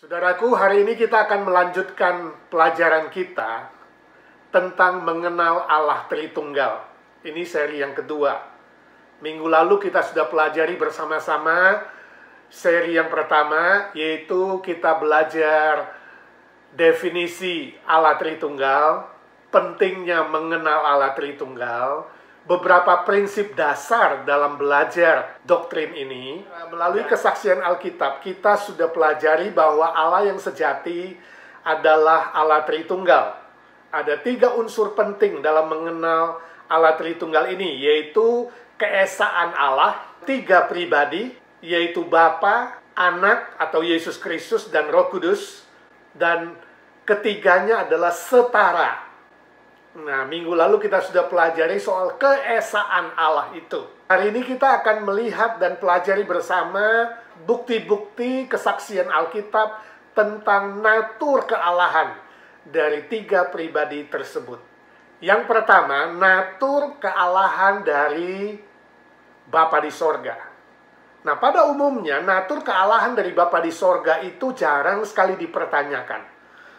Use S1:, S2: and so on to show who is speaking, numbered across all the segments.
S1: Saudaraku, hari ini kita akan melanjutkan pelajaran kita tentang mengenal Allah Tritunggal. Ini seri yang kedua. Minggu lalu kita sudah pelajari bersama-sama seri yang pertama, yaitu kita belajar definisi Allah Tritunggal, pentingnya mengenal Allah Tritunggal, beberapa prinsip dasar dalam belajar doktrin ini. Melalui kesaksian Alkitab, kita sudah pelajari bahwa Allah yang sejati adalah Allah Tritunggal. Ada 3 unsur penting dalam mengenal Allah Tritunggal ini, yaitu keesaan Allah, 3 pribadi, yaitu Bapa, Anak atau Yesus Kristus, dan Roh Kudus, dan ketiganya adalah setara. Nah, minggu lalu kita sudah pelajari soal keesaan Allah itu. Hari ini kita akan melihat dan pelajari bersama bukti-bukti kesaksian Alkitab tentang natur kealahan dari 3 pribadi tersebut. Yang pertama, natur kealahan dari Bapa di sorga. Nah, pada umumnya, natur kealahan dari Bapa di sorga itu jarang sekali dipertanyakan.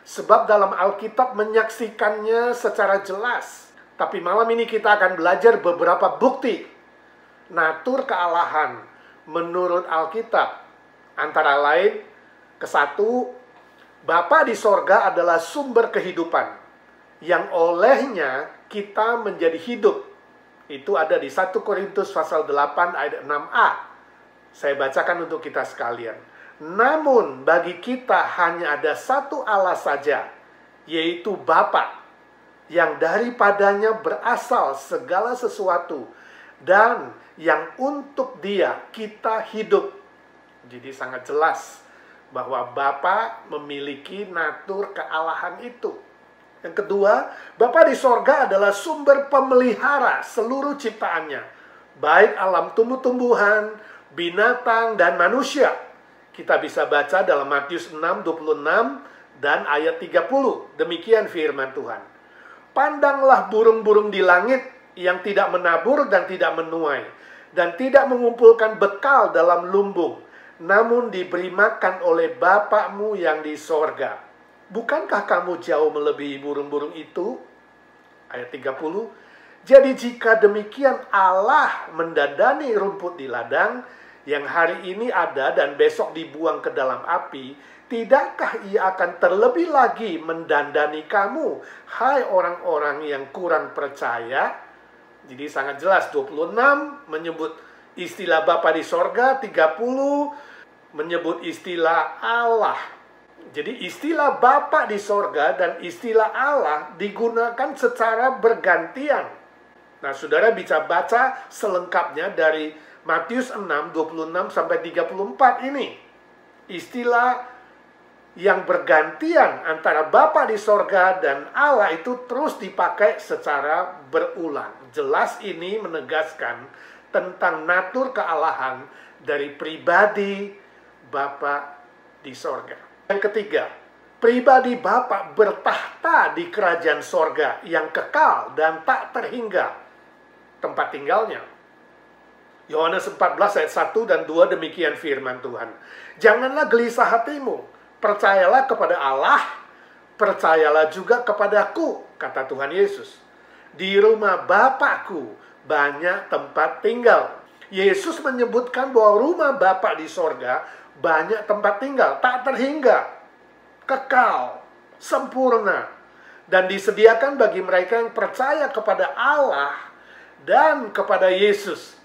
S1: Sebab dalam Alkitab menyaksikannya secara jelas. Tapi malam ini kita akan belajar beberapa bukti natur kealahan menurut Alkitab. Antara lain, ke-1, Bapa di sorga adalah sumber kehidupan, yang olehnya kita menjadi hidup. Itu ada di 1 Korintus pasal 8 ayat 6a. Saya bacakan untuk kita sekalian. Namun bagi kita hanya ada satu Allah saja, yaitu Bapa, yang daripadanya berasal segala sesuatu, dan yang untuk Dia kita hidup. Jadi sangat jelas bahwa Bapa memiliki natur kealahan itu. Yang kedua, Bapa di sorga adalah sumber pemelihara seluruh ciptaannya, baik alam tumbuh-tumbuhan, binatang, dan manusia. Kita bisa baca dalam Matius 6:26 dan ayat 30. Demikian firman Tuhan. Pandanglah burung-burung di langit yang tidak menabur dan tidak menuai, dan tidak mengumpulkan bekal dalam lumbung, namun diberi makan oleh Bapakmu yang di sorga. Bukankah kamu jauh melebihi burung-burung itu? Ayat 30. Jadi jika demikian Allah mendandani rumput di ladang, yang hari ini ada dan besok dibuang ke dalam api, tidakkah Ia akan terlebih lagi mendandani kamu, hai orang-orang yang kurang percaya? Jadi sangat jelas, 26 menyebut istilah Bapa di sorga, 30 menyebut istilah Allah. Jadi istilah Bapa di sorga dan istilah Allah digunakan secara bergantian. Nah, saudara bisa baca selengkapnya dari Matius 6:26-34 ini. Istilah yang bergantian antara Bapa di sorga dan Allah itu terus dipakai secara berulang. Jelas ini menegaskan tentang natur kealahan dari pribadi Bapa di sorga. Yang ketiga, pribadi Bapa bertahta di kerajaan sorga yang kekal dan tak terhingga tempat tinggalnya. Yohanes 14 ayat 1 dan 2 demikian firman Tuhan. Janganlah gelisah hatimu, percayalah kepada Allah, percayalah juga kepadaku, kata Tuhan Yesus. Di rumah Bapakku banyak tempat tinggal. Yesus menyebutkan bahwa rumah Bapa di sorga banyak tempat tinggal, tak terhingga, kekal, sempurna, dan disediakan bagi mereka yang percaya kepada Allah dan kepada Yesus.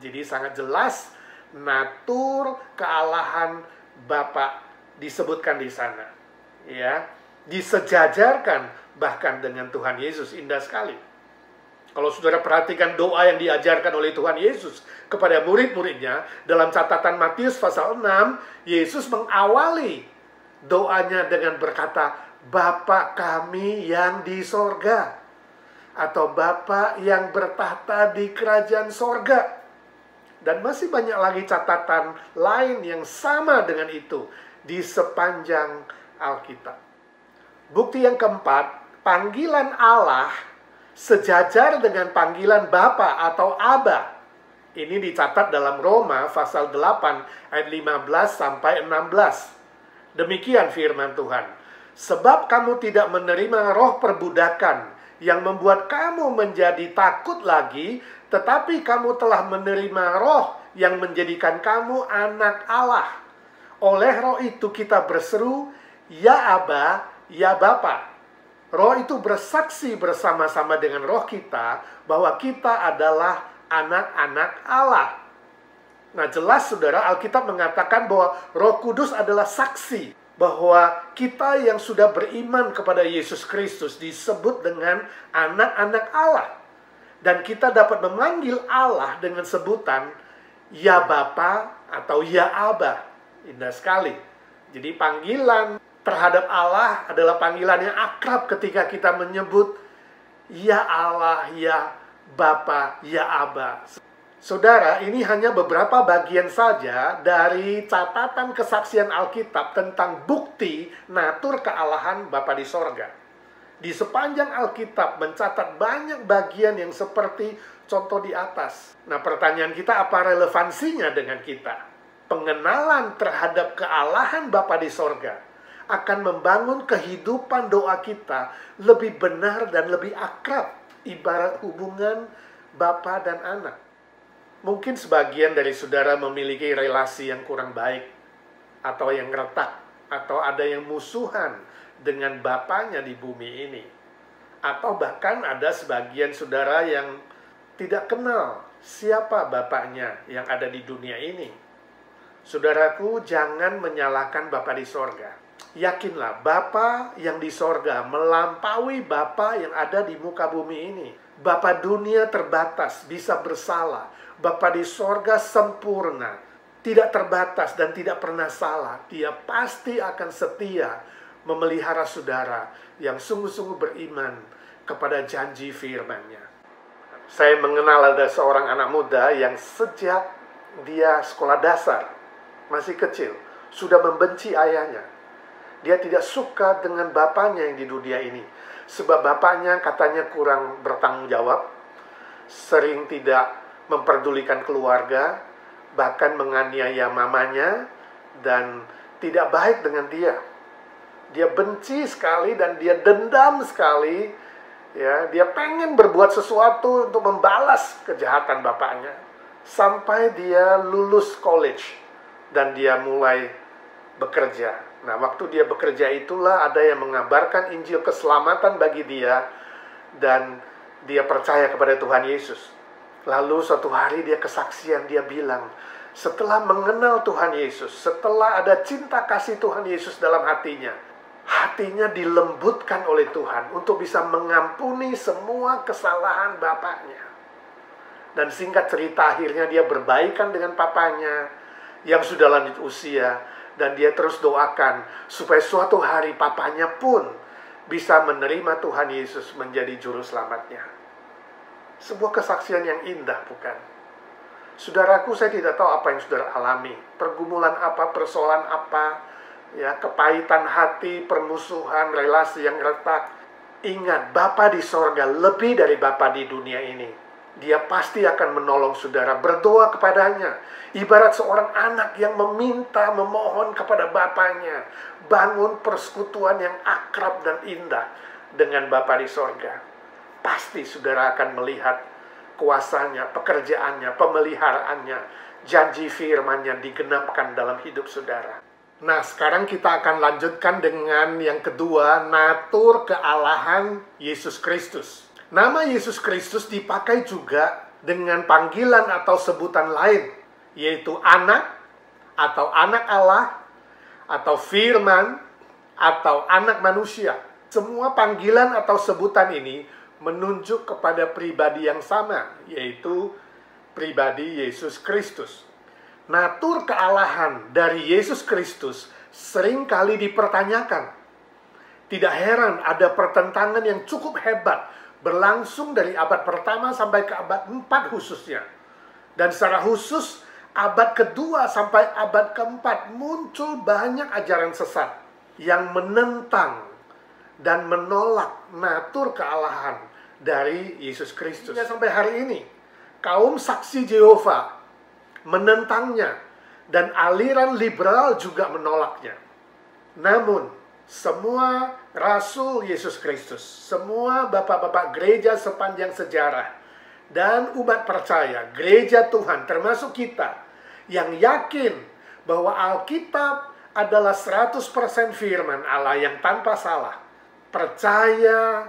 S1: Jadi sangat jelas natur kealahan Bapa disebutkan di sana. Ya, disejajarkan bahkan dengan Tuhan Yesus. Indah sekali. Kalau saudara perhatikan doa yang diajarkan oleh Tuhan Yesus kepada murid-muridnya dalam catatan Matius pasal 6, Yesus mengawali doanya dengan berkata, Bapa kami yang di sorga, atau Bapa yang bertahta di kerajaan sorga. Dan masih banyak lagi catatan lain yang sama dengan itu di sepanjang Alkitab. Bukti yang keempat, panggilan Allah sejajar dengan panggilan Bapa atau Aba. Ini dicatat dalam Roma pasal 8 ayat 15 sampai 16. Demikian firman Tuhan. Sebab kamu tidak menerima roh perbudakan yang membuat kamu menjadi takut lagi, tetapi kamu telah menerima roh yang menjadikan kamu anak Allah. Oleh roh itu kita berseru, ya Aba, ya Bapa. Roh itu bersaksi bersama-sama dengan roh kita bahwa kita adalah anak-anak Allah. Nah, jelas saudara, Alkitab mengatakan bahwa Roh Kudus adalah saksi bahwa kita yang sudah beriman kepada Yesus Kristus disebut dengan anak-anak Allah. Dan kita dapat memanggil Allah dengan sebutan ya Bapa atau ya Aba. Indah sekali. Jadi panggilan terhadap Allah adalah panggilan yang akrab ketika kita menyebut ya Allah, ya Bapa, ya Aba. Saudara, ini hanya beberapa bagian saja dari catatan kesaksian Alkitab tentang bukti natur kealahan Bapa di sorga. Di sepanjang Alkitab mencatat banyak bagian yang seperti contoh di atas. Nah, pertanyaan kita, apa relevansinya dengan kita? Pengenalan terhadap kealahan Bapa di sorga akan membangun kehidupan doa kita lebih benar dan lebih akrab, ibarat hubungan Bapa dan anak. Mungkin sebagian dari saudara memiliki relasi yang kurang baik, atau yang retak, atau ada yang musuhan dengan bapaknya di bumi ini. Atau bahkan ada sebagian saudara yang tidak kenal siapa bapaknya yang ada di dunia ini. Saudaraku, jangan menyalahkan Bapa di sorga. Yakinlah, Bapa yang di sorga melampaui Bapa yang ada di muka bumi ini. Bapa dunia terbatas, bisa bersalah. Bapa di sorga sempurna, tidak terbatas dan tidak pernah salah. Dia pasti akan setia memelihara saudara yang sungguh-sungguh beriman kepada janji firman-Nya. Saya mengenal ada seorang anak muda yang sejak dia sekolah dasar, masih kecil, sudah membenci ayahnya. Dia tidak suka dengan bapaknya yang di dunia ini. Sebab bapaknya katanya kurang bertanggung jawab, sering tidak memperdulikan keluarga, bahkan menganiaya mamanya, dan tidak baik dengan dia. Dia benci sekali dan dia dendam sekali. Ya, dia pengen berbuat sesuatu untuk membalas kejahatan bapaknya. Sampai dia lulus college dan dia mulai bekerja. Nah, waktu dia bekerja itulah ada yang mengabarkan Injil keselamatan bagi dia dan dia percaya kepada Tuhan Yesus. Lalu suatu hari dia kesaksian, dia bilang, setelah mengenal Tuhan Yesus, setelah ada cinta kasih Tuhan Yesus dalam hatinya dilembutkan oleh Tuhan untuk bisa mengampuni semua kesalahan bapaknya. Dan singkat cerita, akhirnya dia berbaikan dengan papanya yang sudah lanjut usia, dan dia terus doakan supaya suatu hari papanya pun bisa menerima Tuhan Yesus menjadi juru selamatnya. Sebuah kesaksian yang indah, bukan? Saudaraku, saya tidak tahu apa yang saudara alami. Pergumulan apa, persoalan apa, ya, kepahitan hati, permusuhan, relasi yang retak. Ingat, Bapa di sorga lebih dari Bapa di dunia ini. Dia pasti akan menolong saudara, berdoa kepadanya. Ibarat seorang anak yang meminta, memohon kepada bapaknya. Bangun persekutuan yang akrab dan indah dengan Bapa di sorga. Pasti saudara akan melihat kuasanya, pekerjaannya, pemeliharaannya, janji firman-Nya digenapkan dalam hidup saudara. Nah, sekarang kita akan lanjutkan dengan yang kedua, natur kealahan Yesus Kristus. Nama Yesus Kristus dipakai juga dengan panggilan atau sebutan lain, yaitu anak, atau anak Allah, atau firman, atau anak manusia. Semua panggilan atau sebutan ini menunjuk kepada pribadi yang sama, yaitu pribadi Yesus Kristus. Natur kealahan dari Yesus Kristus seringkali dipertanyakan. Tidak heran ada pertentangan yang cukup hebat berlangsung dari abad pertama sampai ke abad 4 khususnya. Dan secara khusus abad kedua sampai abad keempat muncul banyak ajaran sesat yang menentang dan menolak natur kealahan dari Yesus Kristus. Hingga sampai hari ini, kaum saksi Yehova menentangnya, dan aliran liberal juga menolaknya. Namun, semua rasul Yesus Kristus, semua bapak-bapak gereja sepanjang sejarah, dan umat percaya, gereja Tuhan, termasuk kita, yang yakin bahwa Alkitab adalah 100% firman Allah yang tanpa salah, percaya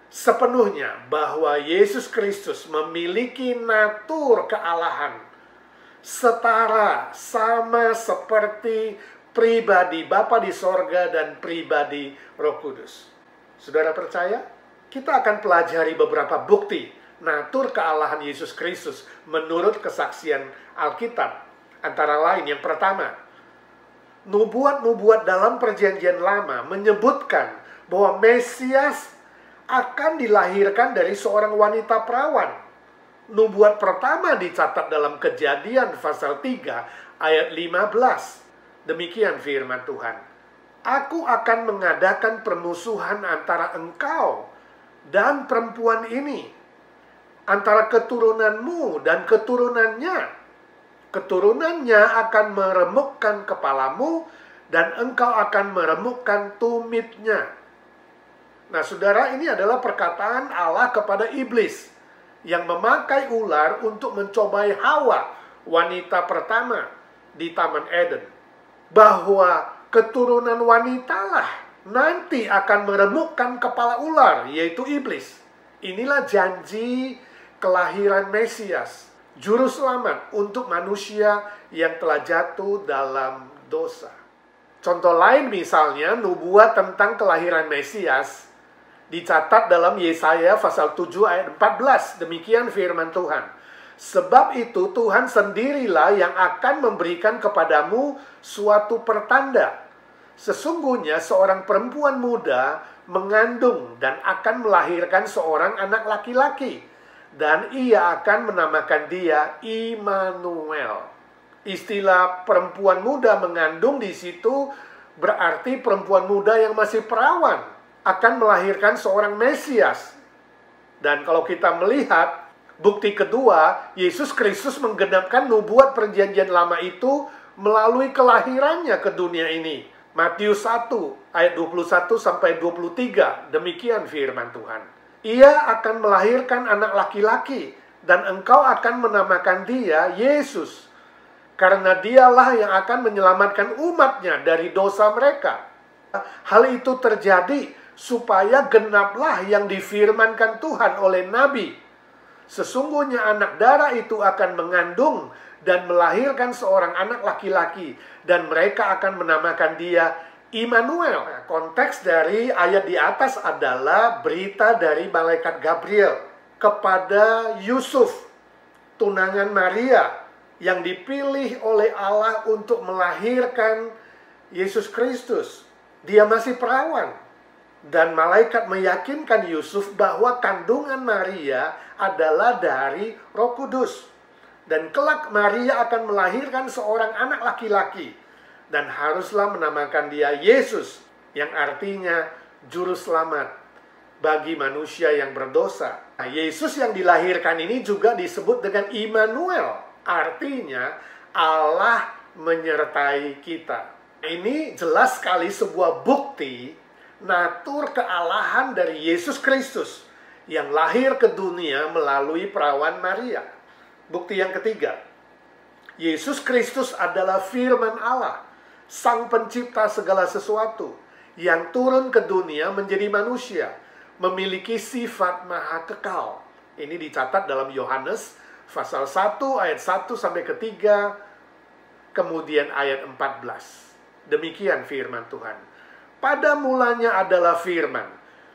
S1: sepenuhnya bahwa Yesus Kristus memiliki natur kealahan, setara, sama seperti pribadi Bapa di sorga dan pribadi Roh Kudus. Saudara percaya? Kita akan pelajari beberapa bukti natur kealahan Yesus Kristus menurut kesaksian Alkitab. Antara lain, yang pertama, nubuat-nubuat dalam Perjanjian Lama menyebutkan bahwa Mesias akan dilahirkan dari seorang wanita perawan. Nubuat pertama dicatat dalam Kejadian pasal 3 ayat 15. Demikian firman Tuhan. Aku akan mengadakan permusuhan antara engkau dan perempuan ini, antara keturunanmu dan keturunannya. Keturunannya akan meremukkan kepalamu, dan engkau akan meremukkan tumitnya. Nah, saudara, ini adalah perkataan Allah kepada iblis yang memakai ular untuk mencobai Hawa, wanita pertama di Taman Eden. Bahwa keturunan wanitalah nanti akan meremukkan kepala ular, yaitu iblis. Inilah janji kelahiran Mesias, juru selamat untuk manusia yang telah jatuh dalam dosa. Contoh lain misalnya, nubuat tentang kelahiran Mesias dicatat dalam Yesaya pasal 7 ayat 14. Demikian firman Tuhan. Sebab itu Tuhan sendirilah yang akan memberikan kepadamu suatu pertanda. Sesungguhnya seorang perempuan muda mengandung dan akan melahirkan seorang anak laki-laki. Dan ia akan menamakan dia Immanuel. Istilah perempuan muda mengandung di situ berarti perempuan muda yang masih perawan akan melahirkan seorang Mesias. Dan kalau kita melihat bukti kedua, Yesus Kristus menggenapkan nubuat Perjanjian Lama itu melalui kelahirannya ke dunia ini. Matius 1 ayat 21 sampai 23. Demikian firman Tuhan. Ia akan melahirkan anak laki-laki, dan engkau akan menamakan dia Yesus, karena dialah yang akan menyelamatkan umatnya dari dosa mereka. Hal itu terjadi supaya genaplah yang difirmankan Tuhan oleh Nabi. Sesungguhnya anak darah itu akan mengandung dan melahirkan seorang anak laki-laki, dan mereka akan menamakan dia Immanuel. Nah, konteks dari ayat di atas adalah berita dari malaikat Gabriel kepada Yusuf, tunangan Maria, yang dipilih oleh Allah untuk melahirkan Yesus Kristus. Dia masih perawan. Dan malaikat meyakinkan Yusuf bahwa kandungan Maria adalah dari Roh Kudus. Dan kelak Maria akan melahirkan seorang anak laki-laki. Dan haruslah menamakan dia Yesus, yang artinya juru selamat bagi manusia yang berdosa. Nah, Yesus yang dilahirkan ini juga disebut dengan Immanuel. Artinya Allah menyertai kita. Ini jelas sekali sebuah bukti natur kealahan dari Yesus Kristus yang lahir ke dunia melalui perawan Maria. Bukti yang ketiga, Yesus Kristus adalah firman Allah, Sang Pencipta segala sesuatu, yang turun ke dunia menjadi manusia, memiliki sifat maha kekal. Ini dicatat dalam Yohanes pasal 1 ayat 1 sampai ke 3, kemudian ayat 14. Demikian firman Tuhan. Pada mulanya adalah firman.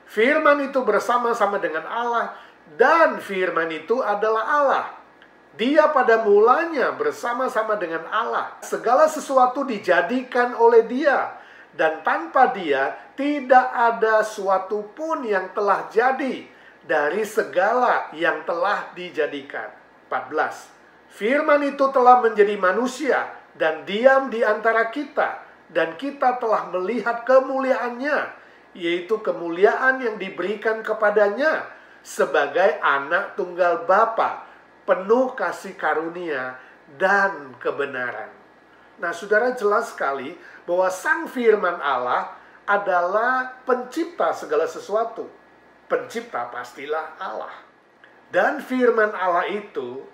S1: Firman itu bersama-sama dengan Allah, dan firman itu adalah Allah. Dia pada mulanya bersama-sama dengan Allah. Segala sesuatu dijadikan oleh Dia, dan tanpa Dia tidak ada suatu pun yang telah jadi dari segala yang telah dijadikan. 14. Firman itu telah menjadi manusia dan diam di antara kita, dan kita telah melihat kemuliaannya, yaitu kemuliaan yang diberikan kepadanya sebagai anak tunggal Bapa, penuh kasih karunia dan kebenaran. Nah, saudara, jelas sekali bahwa Sang Firman Allah adalah pencipta segala sesuatu. Pencipta pastilah Allah. Dan firman Allah itu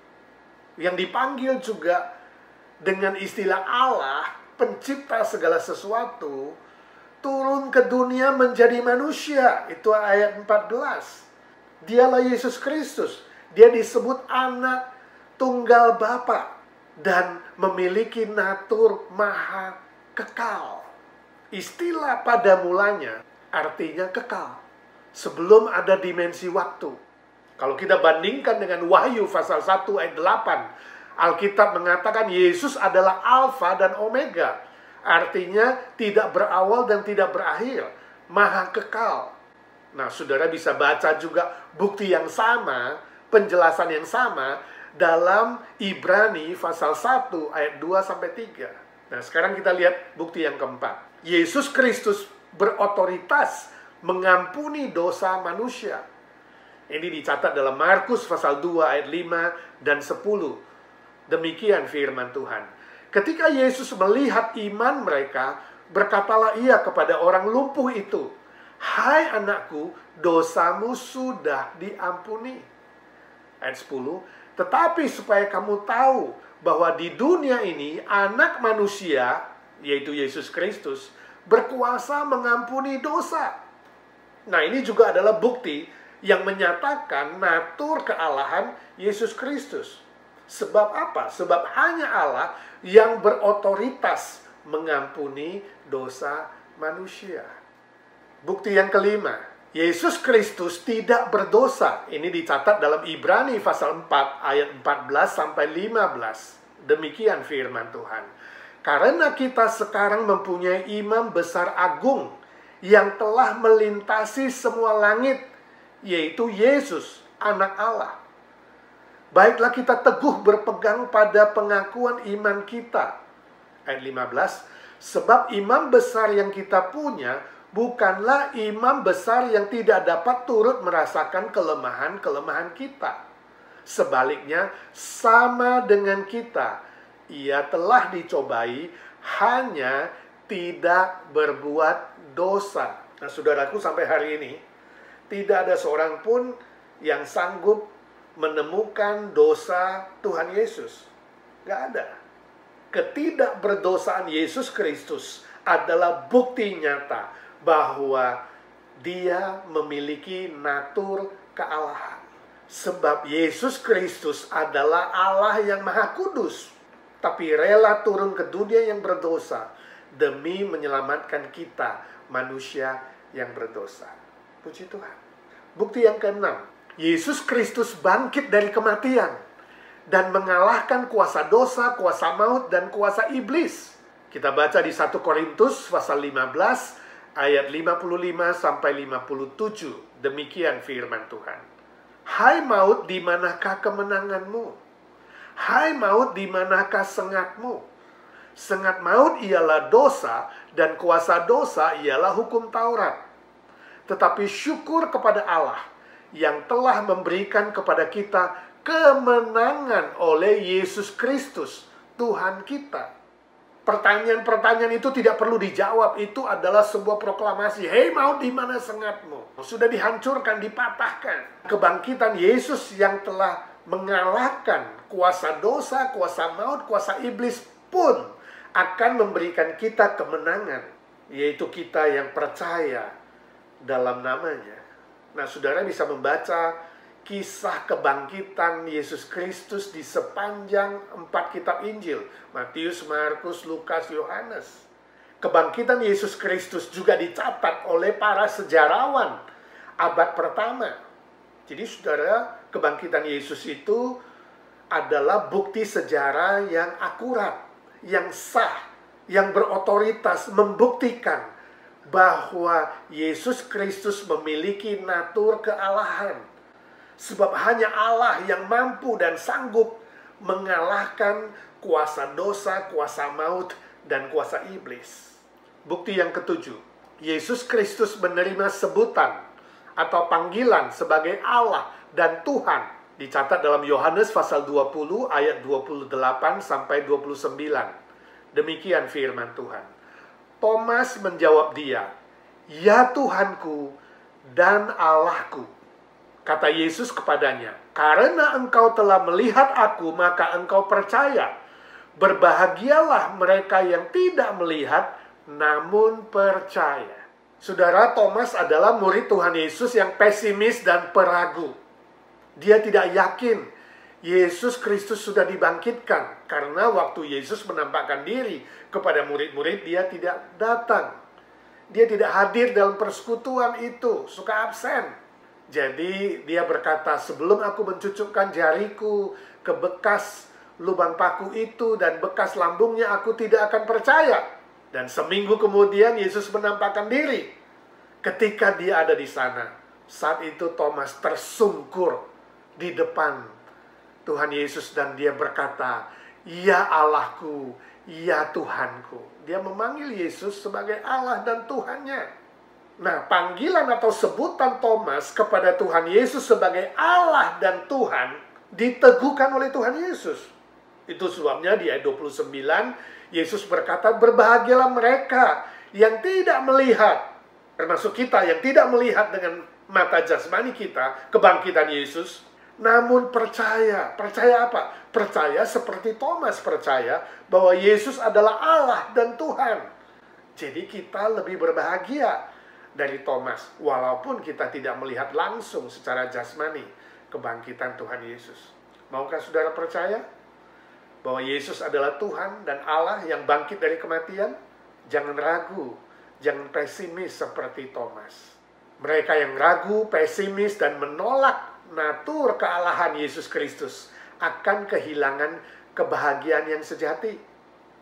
S1: yang dipanggil juga dengan istilah Allah, pencipta segala sesuatu, turun ke dunia menjadi manusia. Itu ayat 14. Dialah Yesus Kristus. Dia disebut anak tunggal Bapa dan memiliki natur maha kekal. Istilah pada mulanya artinya kekal. Sebelum ada dimensi waktu. Kalau kita bandingkan dengan Wahyu pasal 1 ayat 8, Alkitab mengatakan Yesus adalah Alfa dan Omega. Artinya tidak berawal dan tidak berakhir. Maha kekal. Nah, saudara bisa baca juga bukti yang sama, penjelasan yang sama dalam Ibrani pasal 1 ayat 2-3. Nah, sekarang kita lihat bukti yang keempat. Yesus Kristus berotoritas mengampuni dosa manusia. Ini dicatat dalam Markus pasal 2 ayat 5 dan 10. Demikian firman Tuhan. Ketika Yesus melihat iman mereka, berkatalah ia kepada orang lumpuh itu, "Hai anakku, dosamu sudah diampuni." Ayat 10. Tetapi supaya kamu tahu bahwa di dunia ini anak manusia, yaitu Yesus Kristus, berkuasa mengampuni dosa. Nah, ini juga adalah bukti yang menyatakan natur kealahan Yesus Kristus. Sebab apa? Sebab hanya Allah yang berotoritas mengampuni dosa manusia. Bukti yang kelima, Yesus Kristus tidak berdosa. Ini dicatat dalam Ibrani pasal 4 ayat 14-15. Demikian firman Tuhan. Karena kita sekarang mempunyai imam besar agung yang telah melintasi semua langit, yaitu Yesus, anak Allah. Baiklah kita teguh berpegang pada pengakuan iman kita. Ayat 15, sebab imam besar yang kita punya bukanlah imam besar yang tidak dapat turut merasakan kelemahan-kelemahan kita. Sebaliknya, sama dengan kita, ia telah dicobai, hanya tidak berbuat dosa. Nah, saudaraku, sampai hari ini tidak ada seorang pun yang sanggup menemukan dosa Tuhan Yesus. Gak ada. Ketidakberdosaan Yesus Kristus adalah bukti nyata bahwa dia memiliki natur kealahan. Sebab Yesus Kristus adalah Allah yang Maha Kudus, tapi rela turun ke dunia yang berdosa demi menyelamatkan kita, manusia yang berdosa. Puji Tuhan. Bukti yang keenam, Yesus Kristus bangkit dari kematian dan mengalahkan kuasa dosa, kuasa maut, dan kuasa iblis. Kita baca di 1 Korintus pasal 15 ayat 55-57. Demikian firman Tuhan. Hai maut, di manakah kemenanganmu? Hai maut, di manakah sengatmu? Sengat maut ialah dosa, dan kuasa dosa ialah hukum Taurat. Tetapi syukur kepada Allah yang telah memberikan kepada kita kemenangan oleh Yesus Kristus, Tuhan kita. Pertanyaan-pertanyaan itu tidak perlu dijawab. Itu adalah sebuah proklamasi. Hei maut, di mana sengatmu? Sudah dihancurkan, dipatahkan. Kebangkitan Yesus yang telah mengalahkan kuasa dosa, kuasa maut, kuasa iblis pun akan memberikan kita kemenangan. Yaitu kita yang percaya dalam namanya. Nah, saudara bisa membaca kisah kebangkitan Yesus Kristus di sepanjang 4 kitab Injil. Matius, Markus, Lukas, Yohanes. Kebangkitan Yesus Kristus juga dicatat oleh para sejarawan abad pertama. Jadi saudara, kebangkitan Yesus itu adalah bukti sejarah yang akurat, yang sah, yang berotoritas, membuktikan bahwa Yesus Kristus memiliki natur kealahan. Sebab hanya Allah yang mampu dan sanggup mengalahkan kuasa dosa, kuasa maut, dan kuasa iblis. Bukti yang ketujuh, Yesus Kristus menerima sebutan atau panggilan sebagai Allah dan Tuhan. Dicatat dalam Yohanes pasal 20 ayat 28-29. Demikian firman Tuhan. Thomas menjawab dia, "Ya Tuhanku dan Allahku." Kata Yesus kepadanya, "Karena engkau telah melihat aku, maka engkau percaya. Berbahagialah mereka yang tidak melihat, namun percaya." Saudara, Thomas adalah murid Tuhan Yesus yang pesimis dan peragu. Dia tidak yakin Yesus Kristus sudah dibangkitkan, karena waktu Yesus menampakkan diri kepada murid-murid, dia tidak datang. Dia tidak hadir dalam persekutuan itu, suka absen. Jadi dia berkata, "Sebelum aku mencucukkan jariku ke bekas lubang paku itu dan bekas lambungnya, aku tidak akan percaya." Dan seminggu kemudian Yesus menampakkan diri. Ketika dia ada di sana, saat itu Thomas tersungkur di depan Tuhan Yesus dan dia berkata, "Ya Allahku, ya Tuhanku." Dia memanggil Yesus sebagai Allah dan Tuhannya. Nah, panggilan atau sebutan Thomas kepada Tuhan Yesus sebagai Allah dan Tuhan diteguhkan oleh Tuhan Yesus. Itu sebabnya di ayat 29, Yesus berkata, "Berbahagialah mereka yang tidak melihat," termasuk kita yang tidak melihat dengan mata jasmani kita, kebangkitan Yesus, namun percaya. Percaya apa? Percaya seperti Thomas percaya bahwa Yesus adalah Allah dan Tuhan. Jadi kita lebih berbahagia dari Thomas, walaupun kita tidak melihat langsung secara jasmani kebangkitan Tuhan Yesus. Maukah saudara percaya bahwa Yesus adalah Tuhan dan Allah yang bangkit dari kematian? Jangan ragu, jangan pesimis seperti Thomas. Mereka yang ragu, pesimis, dan menolak natur kealahan Yesus Kristus akan kehilangan kebahagiaan yang sejati,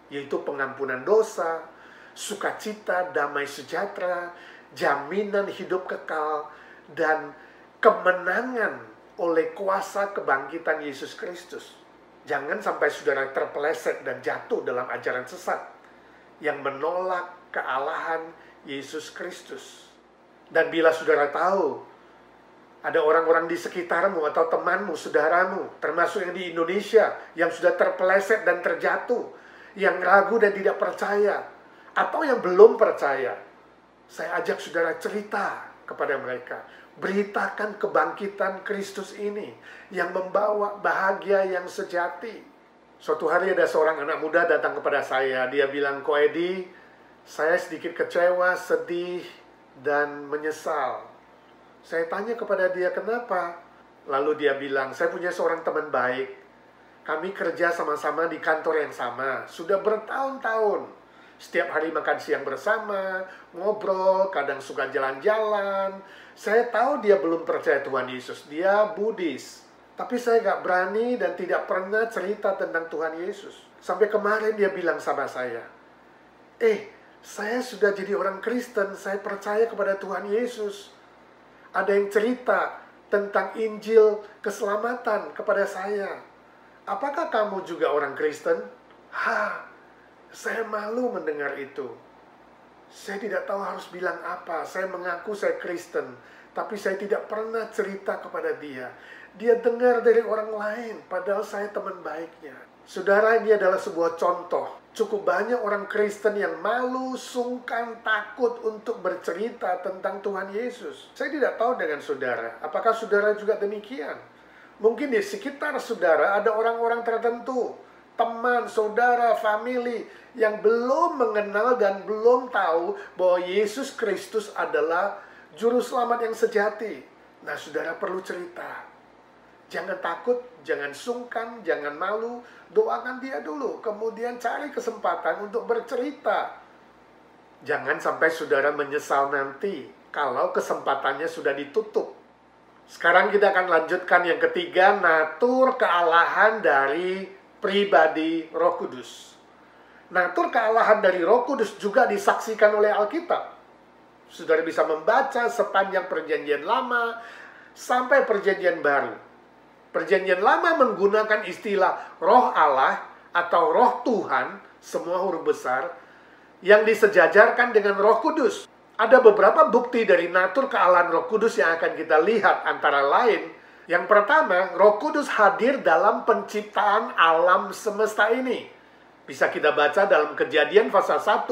S1: yaitu pengampunan dosa, sukacita, damai sejahtera, jaminan hidup kekal, dan kemenangan oleh kuasa kebangkitan Yesus Kristus. Jangan sampai saudara terpeleset dan jatuh dalam ajaran sesat yang menolak kealahan Yesus Kristus. Dan bila saudara tahu ada orang-orang di sekitarmu atau temanmu, saudaramu, termasuk yang di Indonesia, yang sudah terpeleset dan terjatuh, yang ragu dan tidak percaya, atau yang belum percaya, saya ajak saudara cerita kepada mereka. Beritakan kebangkitan Kristus ini yang membawa bahagia yang sejati. Suatu hari ada seorang anak muda datang kepada saya. Dia bilang, "Ko Edi, saya sedikit kecewa, sedih, dan menyesal." Saya tanya kepada dia, "Kenapa?" Lalu dia bilang, "Saya punya seorang teman baik. Kami kerja sama-sama di kantor yang sama. Sudah bertahun-tahun. Setiap hari makan siang bersama, ngobrol, kadang suka jalan-jalan. Saya tahu dia belum percaya Tuhan Yesus. Dia Buddhis. Tapi saya gak berani dan tidak pernah cerita tentang Tuhan Yesus. Sampai kemarin dia bilang sama saya, saya sudah jadi orang Kristen. Saya percaya kepada Tuhan Yesus. Ada yang cerita tentang Injil keselamatan kepada saya. Apakah kamu juga orang Kristen?" Saya malu mendengar itu. Saya tidak tahu harus bilang apa. Saya mengaku saya Kristen, tapi saya tidak pernah cerita kepada dia. Dia dengar dari orang lain, padahal saya teman baiknya. Saudara, ini adalah sebuah contoh. Cukup banyak orang Kristen yang malu, sungkan, takut untuk bercerita tentang Tuhan Yesus. Saya tidak tahu dengan saudara. Apakah saudara juga demikian? Mungkin di sekitar saudara ada orang-orang tertentu, teman, saudara, family yang belum mengenal dan belum tahu bahwa Yesus Kristus adalah juru selamat yang sejati. Nah, saudara perlu cerita. Jangan takut, jangan sungkan, jangan malu. Doakan dia dulu, kemudian cari kesempatan untuk bercerita. Jangan sampai saudara menyesal nanti kalau kesempatannya sudah ditutup. Sekarang kita akan lanjutkan yang ketiga, natur kealahan dari pribadi Roh Kudus. Natur kealahan dari Roh Kudus juga disaksikan oleh Alkitab. Saudara bisa membaca sepanjang Perjanjian Lama sampai Perjanjian Baru. Perjanjian Lama menggunakan istilah Roh Allah atau Roh Tuhan, semua huruf besar, yang disejajarkan dengan Roh Kudus. Ada beberapa bukti dari natur kealahan Roh Kudus yang akan kita lihat, antara lain, yang pertama, Roh Kudus hadir dalam penciptaan alam semesta ini. Bisa kita baca dalam Kejadian pasal 1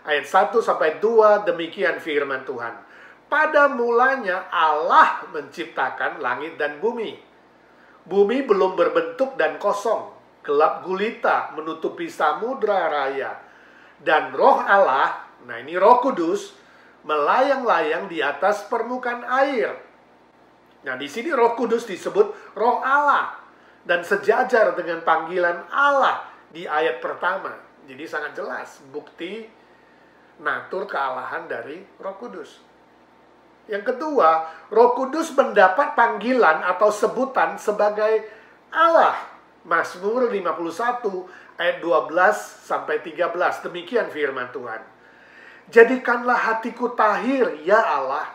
S1: ayat 1 sampai 2, demikian firman Tuhan. Pada mulanya Allah menciptakan langit dan bumi. Bumi belum berbentuk dan kosong, gelap gulita menutupi samudra raya. Dan roh Allah, nah ini Roh Kudus, melayang-layang di atas permukaan air. Nah di sini Roh Kudus disebut Roh Allah dan sejajar dengan panggilan Allah di ayat pertama. Jadi sangat jelas bukti natur kealahan dari Roh Kudus. Yang kedua, Roh Kudus mendapat panggilan atau sebutan sebagai Allah. Mazmur 51 ayat 12 sampai 13. Demikian firman Tuhan. Jadikanlah hatiku tahir, ya Allah,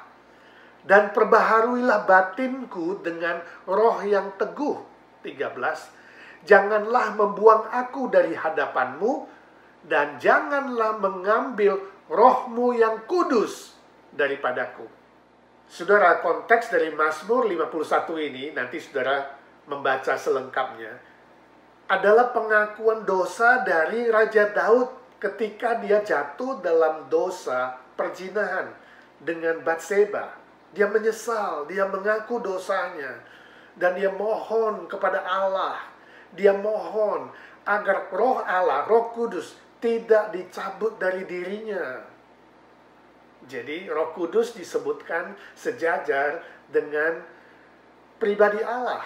S1: dan perbaharuilah batinku dengan roh yang teguh. 13. Janganlah membuang aku dari hadapanmu, dan janganlah mengambil rohmu yang kudus daripadaku. Saudara, konteks dari Mazmur 51 ini, nanti saudara membaca selengkapnya, adalah pengakuan dosa dari Raja Daud ketika dia jatuh dalam dosa perzinahan dengan Batseba. Dia menyesal, dia mengaku dosanya, dan dia mohon kepada Allah. Dia mohon agar roh Allah, Roh Kudus, tidak dicabut dari dirinya. Jadi Roh Kudus disebutkan sejajar dengan pribadi Allah.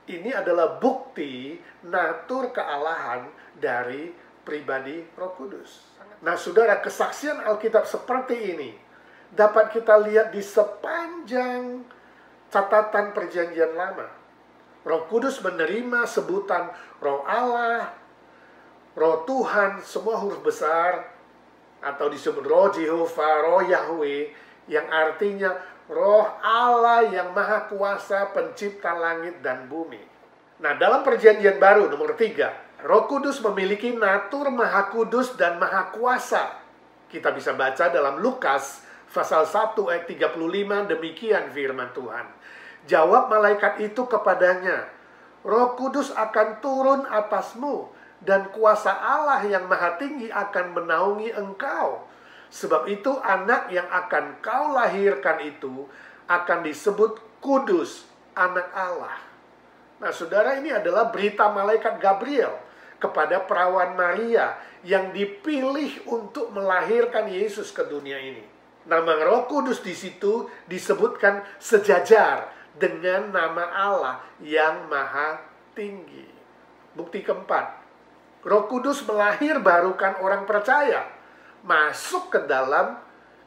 S1: Ini adalah bukti natur kealahan dari pribadi Roh Kudus. Nah saudara, kesaksian Alkitab seperti ini dapat kita lihat di sepanjang catatan Perjanjian Lama. Roh Kudus menerima sebutan Roh Allah, Roh Tuhan, semua huruf besar, atau disebut Roh Jehovah, Roh Yahweh, yang artinya Roh Allah yang Maha Kuasa, pencipta langit dan bumi. Nah, dalam Perjanjian Baru nomor 3, Roh Kudus memiliki natur Maha Kudus dan Maha Kuasa. Kita bisa baca dalam Lukas pasal 1 ayat 35, demikian firman Tuhan. Jawab malaikat itu kepadanya, Roh Kudus akan turun atasmu, dan kuasa Allah yang Maha Tinggi akan menaungi engkau. Sebab itu anak yang akan kau lahirkan itu akan disebut kudus, anak Allah. Nah saudara, ini adalah berita malaikat Gabriel kepada perawan Maria yang dipilih untuk melahirkan Yesus ke dunia ini. Nama Roh Kudus di situ disebutkan sejajar dengan nama Allah yang Maha Tinggi. Bukti keempat, Roh Kudus melahirbarukan orang percaya masuk ke dalam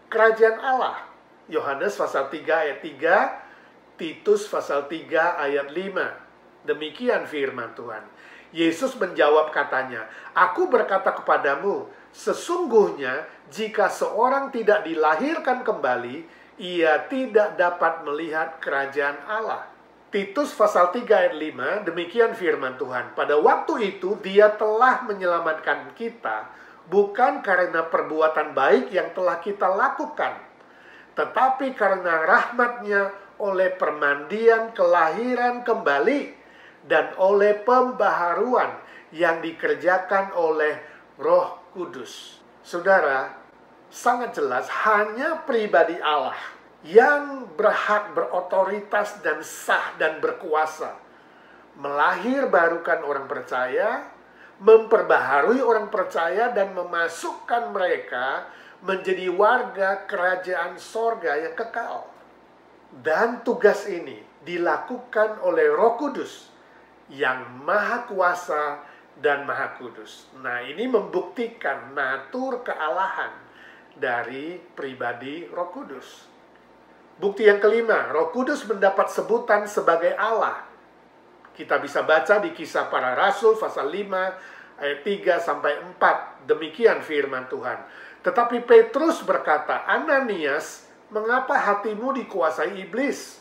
S1: kerajaan Allah. Yohanes pasal 3 ayat 3, Titus pasal 3 ayat 5. Demikian firman Tuhan. Yesus menjawab katanya, Aku berkata kepadamu, sesungguhnya jika seorang tidak dilahirkan kembali, ia tidak dapat melihat kerajaan Allah. Titus pasal 3 ayat 5, demikian firman Tuhan. Pada waktu itu dia telah menyelamatkan kita, bukan karena perbuatan baik yang telah kita lakukan, tetapi karena rahmat-Nya oleh permandian kelahiran kembali dan oleh pembaharuan yang dikerjakan oleh Roh Kudus. Saudara, sangat jelas hanya pribadi Allah yang berhak, berotoritas, dan sah, dan berkuasa melahirbarukan orang percaya, memperbaharui orang percaya, dan memasukkan mereka menjadi warga kerajaan sorga yang kekal. Dan tugas ini dilakukan oleh Roh Kudus yang Maha Kuasa dan Maha Kudus. Nah, ini membuktikan natur kealahan dari pribadi Roh Kudus. Bukti yang kelima, Roh Kudus mendapat sebutan sebagai Allah. Kita bisa baca di Kisah Para Rasul pasal 5 ayat 3 sampai 4. Demikian firman Tuhan. Tetapi Petrus berkata, Ananias, mengapa hatimu dikuasai iblis,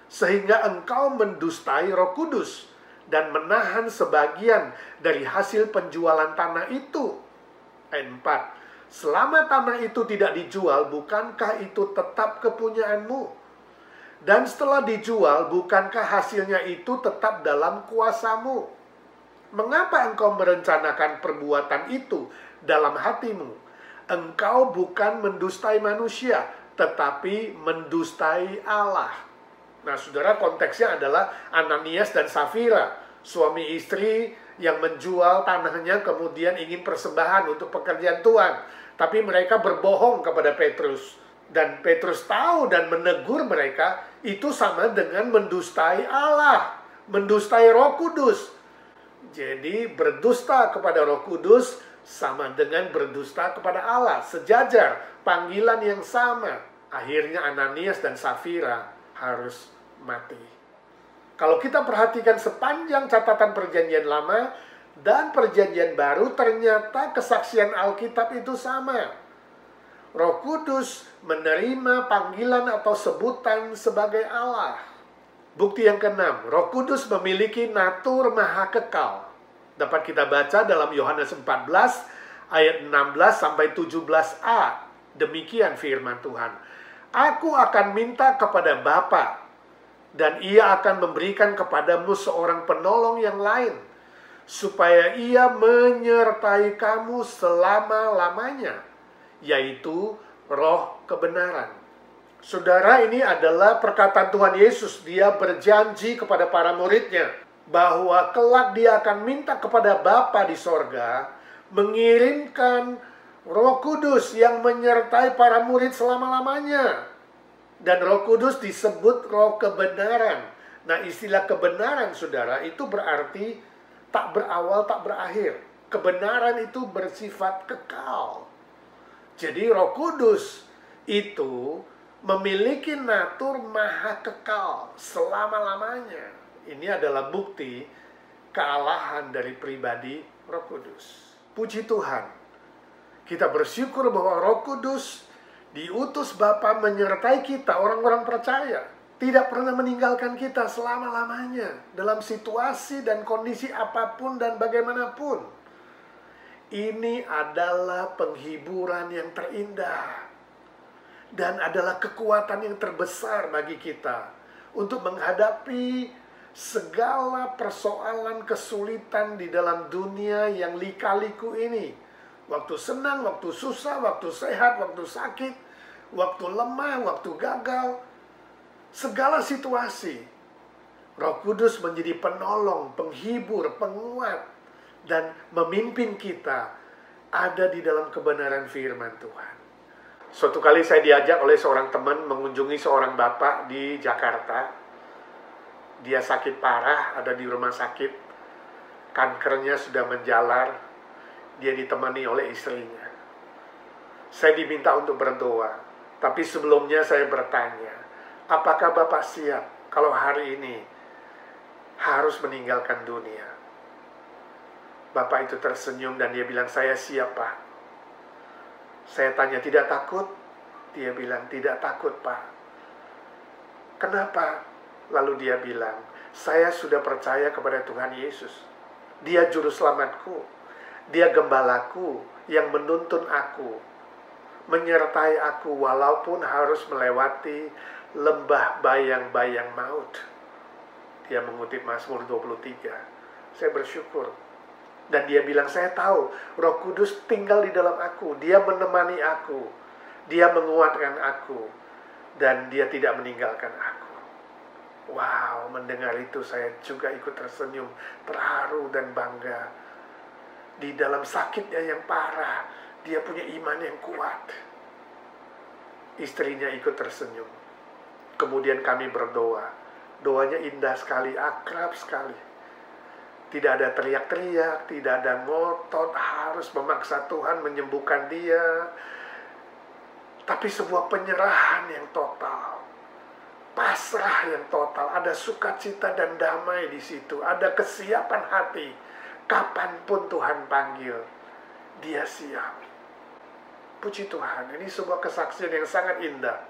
S1: sehingga engkau mendustai Roh Kudus dan menahan sebagian dari hasil penjualan tanah itu? Ayat 4. Selama tanah itu tidak dijual, bukankah itu tetap kepunyaanmu? Dan setelah dijual, bukankah hasilnya itu tetap dalam kuasamu? Mengapa engkau merencanakan perbuatan itu dalam hatimu? Engkau bukan mendustai manusia, tetapi mendustai Allah. Nah, saudara, konteksnya adalah Ananias dan Safira, suami istri yang menjual tanahnya kemudian ingin persembahan untuk pekerjaan Tuhan. Tapi mereka berbohong kepada Petrus. Dan Petrus tahu dan menegur mereka, itu sama dengan mendustai Allah, mendustai Roh Kudus. Jadi berdusta kepada Roh Kudus sama dengan berdusta kepada Allah. Sejajar, panggilan yang sama. Akhirnya Ananias dan Safira harus mati. Kalau kita perhatikan sepanjang catatan Perjanjian Lama dan Perjanjian Baru, ternyata kesaksian Alkitab itu sama. Roh Kudus menerima panggilan atau sebutan sebagai Allah. Bukti yang keenam, Roh Kudus memiliki natur maha kekal. Dapat kita baca dalam Yohanes 14 ayat 16 sampai 17a. Demikian firman Tuhan. Aku akan minta kepada Bapa, dan Ia akan memberikan kepadamu seorang penolong yang lain, supaya Ia menyertai kamu selama-lamanya, yaitu Roh kebenaran. Saudara, ini adalah perkataan Tuhan Yesus. Dia berjanji kepada para muridnya bahwa kelak Dia akan minta kepada Bapa di sorga mengirimkan Roh Kudus yang menyertai para murid selama-lamanya. Dan Roh Kudus disebut Roh kebenaran. Nah, istilah kebenaran, saudara, itu berarti tak berawal, tak berakhir. Kebenaran itu bersifat kekal. Jadi Roh Kudus itu memiliki natur maha kekal selama-lamanya. Ini adalah bukti kealahan dari pribadi Roh Kudus. Puji Tuhan, kita bersyukur bahwa Roh Kudus diutus Bapa menyertai kita, orang-orang percaya. Tidak pernah meninggalkan kita selama-lamanya, dalam situasi dan kondisi apapun dan bagaimanapun. Ini adalah penghiburan yang terindah. Dan adalah kekuatan yang terbesar bagi kita untuk menghadapi segala persoalan kesulitan di dalam dunia yang lika-liku ini. Waktu senang, waktu susah, waktu sehat, waktu sakit, waktu lemah, waktu gagal. Segala situasi, Roh Kudus menjadi penolong, penghibur, penguat, dan memimpin kita ada di dalam kebenaran firman Tuhan. Suatu kali saya diajak oleh seorang teman mengunjungi seorang bapak di Jakarta. Dia sakit parah, ada di rumah sakit. Kankernya sudah menjalar. Dia ditemani oleh istrinya. Saya diminta untuk berdoa. Tapi sebelumnya saya bertanya, apakah Bapak siap kalau hari ini harus meninggalkan dunia? Bapak itu tersenyum dan dia bilang, saya siap, Pak. Saya tanya, tidak takut? Dia bilang, tidak takut, Pak. Kenapa? Lalu dia bilang, saya sudah percaya kepada Tuhan Yesus. Dia juru selamatku. Dia gembalaku yang menuntun aku, menyertai aku walaupun harus melewati lembah bayang-bayang maut. Dia mengutip Mazmur 23. Saya bersyukur. Dan dia bilang, saya tahu Roh Kudus tinggal di dalam aku. Dia menemani aku. Dia menguatkan aku. Dan dia tidak meninggalkan aku. Wow, mendengar itu saya juga ikut tersenyum, terharu dan bangga. Di dalam sakitnya yang parah, dia punya iman yang kuat. Istrinya ikut tersenyum. Kemudian kami berdoa. Doanya indah sekali, akrab sekali. Tidak ada teriak-teriak, tidak ada ngotot, harus memaksa Tuhan menyembuhkan dia. Tapi sebuah penyerahan yang total. Pasrah yang total. Ada sukacita dan damai di situ. Ada kesiapan hati. Kapanpun Tuhan panggil, dia siap. Puji Tuhan, ini sebuah kesaksian yang sangat indah.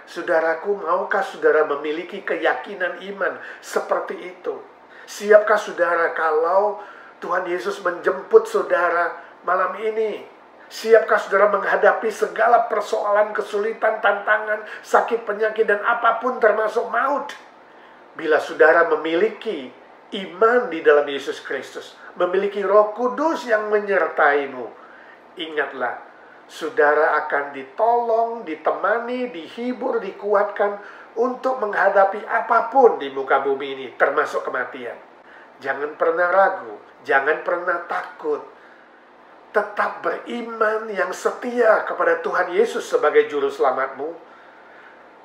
S1: Saudaraku, maukah saudara memiliki keyakinan iman seperti itu? Siapkah saudara kalau Tuhan Yesus menjemput saudara malam ini? Siapkah saudara menghadapi segala persoalan, kesulitan, tantangan, sakit, penyakit, dan apapun termasuk maut? Bila saudara memiliki iman di dalam Yesus Kristus, memiliki Roh Kudus yang menyertaimu. Ingatlah, saudara akan ditolong, ditemani, dihibur, dikuatkan untuk menghadapi apapun di muka bumi ini, termasuk kematian. Jangan pernah ragu, jangan pernah takut. Tetap beriman yang setia kepada Tuhan Yesus sebagai juru selamatmu.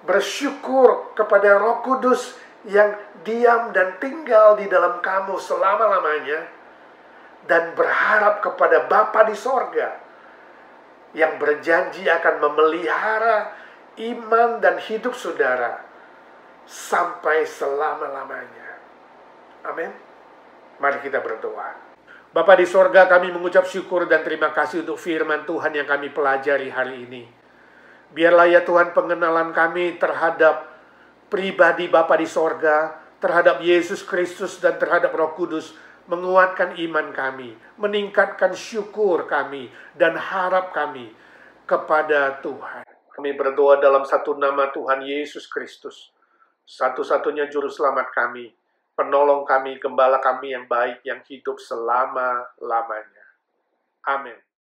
S1: Bersyukur kepada Roh Kudus yang diam dan tinggal di dalam kamu selama-lamanya. Dan berharap kepada Bapa di sorga yang berjanji akan memelihara iman dan hidup saudara sampai selama-lamanya. Amin. Mari kita berdoa. Bapa di sorga, kami mengucap syukur dan terima kasih untuk firman Tuhan yang kami pelajari hari ini. Biarlah ya Tuhan pengenalan kami terhadap pribadi Bapa di sorga, terhadap Yesus Kristus dan terhadap Roh Kudus, menguatkan iman kami, meningkatkan syukur kami, dan harap kami kepada Tuhan. Kami berdoa dalam satu nama Tuhan Yesus Kristus, satu-satunya juru selamat kami, penolong kami, gembala kami yang baik, yang hidup selama-lamanya. Amin.